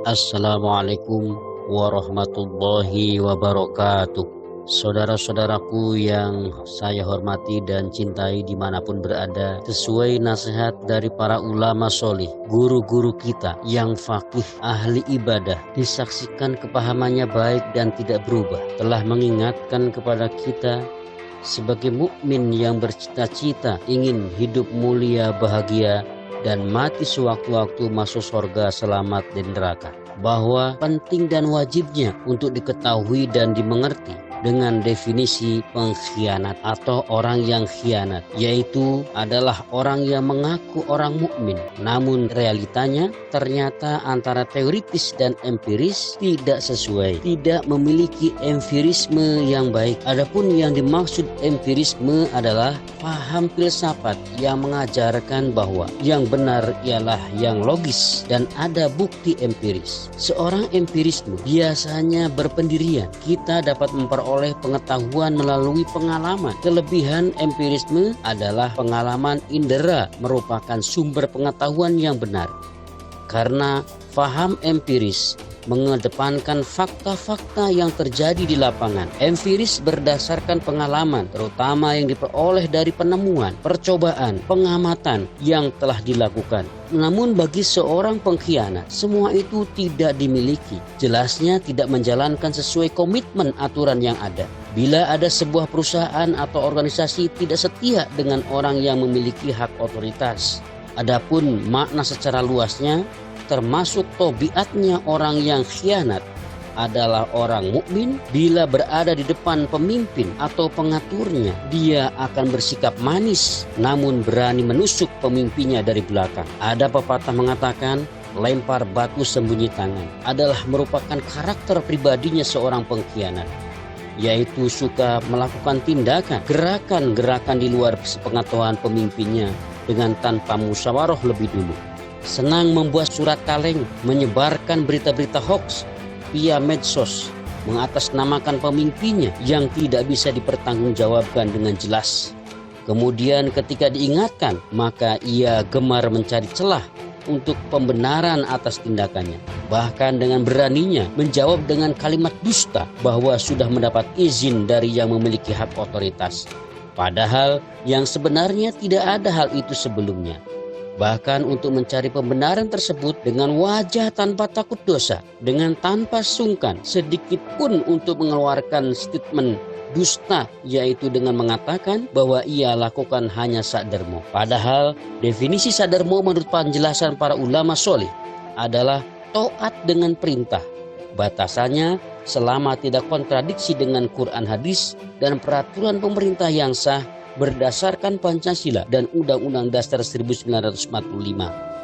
Assalamualaikum warahmatullahi wabarakatuh. Saudara-saudaraku yang saya hormati dan cintai dimanapun berada, sesuai nasihat dari para ulama solih, guru-guru kita yang faqih, ahli ibadah, disaksikan kepahamannya baik dan tidak berubah, telah mengingatkan kepada kita sebagai mukmin yang bercita-cita ingin hidup mulia, bahagia, dan mati sewaktu-waktu masuk surga selamat dari neraka, bahwa penting dan wajibnya untuk diketahui dan dimengerti dengan definisi pengkhianat atau orang yang khianat, yaitu adalah orang yang mengaku orang mukmin, namun realitanya ternyata antara teoritis dan empiris tidak sesuai, tidak memiliki empirisme yang baik. Adapun yang dimaksud empirisme adalah paham filsafat yang mengajarkan bahwa yang benar ialah yang logis dan ada bukti empiris. Seorang empirisme biasanya berpendirian. Kita dapat memperoleh pengetahuan melalui pengalaman. Kelebihan empirisme adalah pengalaman indera merupakan sumber pengetahuan yang benar. Karena faham empiris mengedepankan fakta-fakta yang terjadi di lapangan. Empiris berdasarkan pengalaman, terutama yang diperoleh dari penemuan, percobaan, pengamatan yang telah dilakukan. Namun bagi seorang pengkhianat, semua itu tidak dimiliki. Jelasnya tidak menjalankan sesuai komitmen aturan yang ada. Bila ada sebuah perusahaan atau organisasi tidak setia dengan orang yang memiliki hak otoritas. Adapun makna secara luasnya, termasuk tabiatnya orang yang khianat adalah orang mukmin. Bila berada di depan pemimpin atau pengaturnya, dia akan bersikap manis namun berani menusuk pemimpinnya dari belakang. Ada pepatah mengatakan, lempar batu sembunyi tangan adalah merupakan karakter pribadinya seorang pengkhianat, yaitu suka melakukan tindakan, gerakan-gerakan di luar sepengetahuan pemimpinnya dengan tanpa musyawarah lebih dulu. Senang membuat surat kaleng, menyebarkan berita-berita hoax via medsos, mengatasnamakan pemimpinnya yang tidak bisa dipertanggungjawabkan dengan jelas. Kemudian ketika diingatkan, maka ia gemar mencari celah untuk pembenaran atas tindakannya. Bahkan dengan beraninya menjawab dengan kalimat dusta bahwa sudah mendapat izin dari yang memiliki hak otoritas. Padahal yang sebenarnya tidak ada hal itu sebelumnya. Bahkan untuk mencari pembenaran tersebut dengan wajah tanpa takut dosa, dengan tanpa sungkan sedikit pun untuk mengeluarkan statement dusta, yaitu dengan mengatakan bahwa ia lakukan hanya sadarmo. Padahal definisi sadarmo menurut penjelasan para ulama soleh adalah taat dengan perintah. Batasannya selama tidak kontradiksi dengan Quran, hadis, dan peraturan pemerintah yang sah berdasarkan Pancasila dan Undang-Undang Dasar 1945,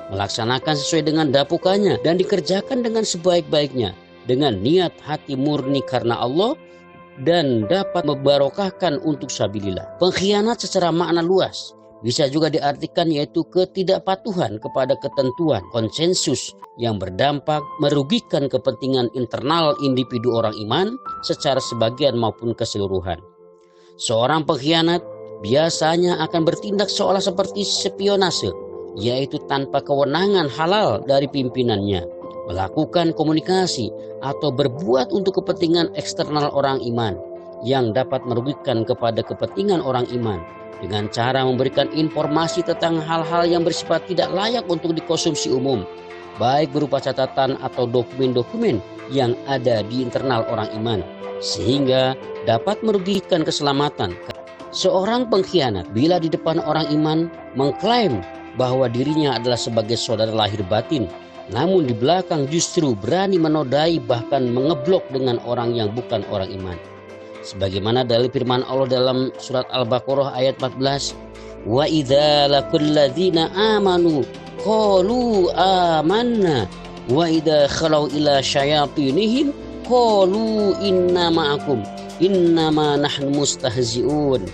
melaksanakan sesuai dengan dapukannya dan dikerjakan dengan sebaik-baiknya, dengan niat hati murni karena Allah dan dapat membarokahkan untuk sabilillah. Pengkhianat secara makna luas bisa juga diartikan yaitu ketidakpatuhan kepada ketentuan konsensus yang berdampak merugikan kepentingan internal individu orang iman secara sebagian maupun keseluruhan. Seorang pengkhianat biasanya akan bertindak seolah seperti spionase, yaitu tanpa kewenangan halal dari pimpinannya, melakukan komunikasi atau berbuat untuk kepentingan eksternal orang iman yang dapat merugikan kepada kepentingan orang iman dengan cara memberikan informasi tentang hal-hal yang bersifat tidak layak untuk dikonsumsi umum, baik berupa catatan atau dokumen-dokumen yang ada di internal orang iman, sehingga dapat merugikan keselamatan. Seorang pengkhianat bila di depan orang iman mengklaim bahwa dirinya adalah sebagai saudara lahir batin, namun di belakang justru berani menodai bahkan mengeblok dengan orang yang bukan orang iman. Sebagaimana dalil firman Allah dalam surat Al-Baqarah ayat 14, wa idza laqul ladzina amanu qalu amanna wa idza khalau ila syayatinihim qalu inna ma'akum innama nahnu mustahzi'un.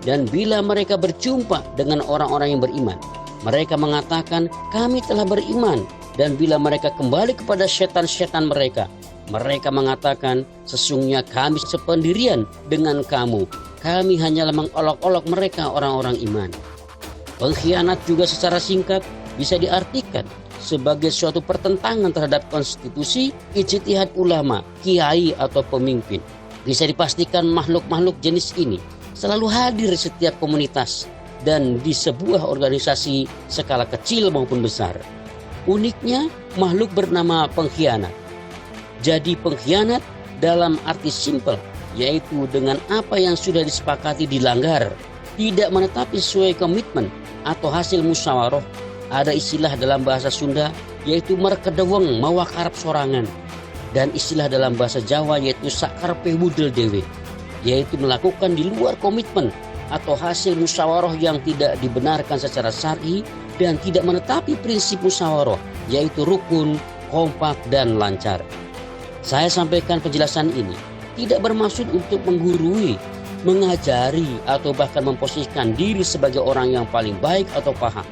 Dan bila mereka berjumpa dengan orang-orang yang beriman, mereka mengatakan kami telah beriman. Dan bila mereka kembali kepada setan-setan mereka, mereka mengatakan sesungguhnya kami sependirian dengan kamu, kami hanyalah mengolok-olok mereka orang-orang iman. Pengkhianat juga secara singkat bisa diartikan sebagai suatu pertentangan terhadap konstitusi, ijtihad ulama, kiai atau pemimpin. Bisa dipastikan makhluk-makhluk jenis ini selalu hadir di setiap komunitas dan di sebuah organisasi skala kecil maupun besar. Uniknya, makhluk bernama pengkhianat. Jadi pengkhianat dalam arti simpel, yaitu dengan apa yang sudah disepakati dilanggar, tidak menetapi sesuai komitmen atau hasil musyawarah. Ada istilah dalam bahasa Sunda yaitu merkedeweng mawakarep sorangan, dan istilah dalam bahasa Jawa yaitu sakarpe budel dewe, yaitu melakukan di luar komitmen atau hasil musyawarah yang tidak dibenarkan secara syar'i dan tidak menetapi prinsip musyawarah yaitu rukun, kompak, dan lancar. Saya sampaikan penjelasan ini tidak bermaksud untuk menggurui, mengajari, atau bahkan memposisikan diri sebagai orang yang paling baik atau paham,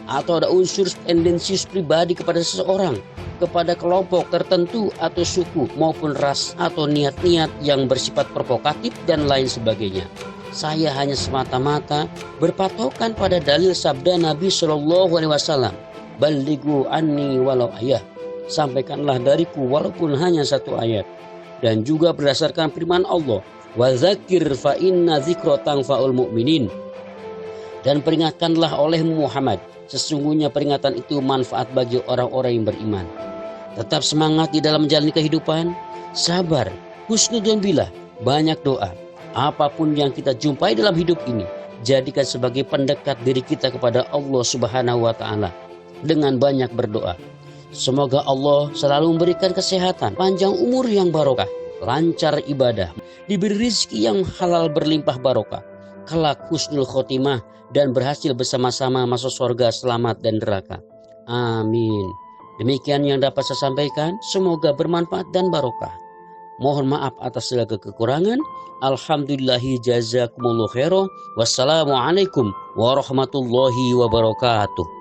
atau ada unsur tendensius pribadi kepada seseorang, kepada kelompok tertentu atau suku maupun ras, atau niat-niat yang bersifat provokatif dan lain sebagainya. Saya hanya semata-mata berpatokan pada dalil sabda Nabi Shallallahu Alaihi Wasallam, "Balighu anni walau ayah." Sampaikanlah dariku walaupun hanya satu ayat. Dan juga berdasarkan firman Allah, "Wa dzakir fa inna dzikra tanfa'ul mu'minin." Dan peringatkanlah oleh Muhammad, sesungguhnya peringatan itu manfaat bagi orang-orang yang beriman. Tetap semangat di dalam menjalani kehidupan, sabar, husnudzon billah, banyak doa. Apapun yang kita jumpai dalam hidup ini, jadikan sebagai pendekat diri kita kepada Allah Subhanahu wa Ta'ala dengan banyak berdoa. Semoga Allah selalu memberikan kesehatan, panjang umur yang barokah, lancar ibadah, diberi rezeki yang halal berlimpah barokah, kelak husnul khotimah, dan berhasil bersama-sama masuk surga selamat dan neraka. Amin. Demikian yang dapat saya sampaikan, semoga bermanfaat dan barokah. Mohon maaf atas segala kekurangan. Alhamdulillahi jazakumullahu khairan. Wassalamualaikum warahmatullahi wabarakatuh.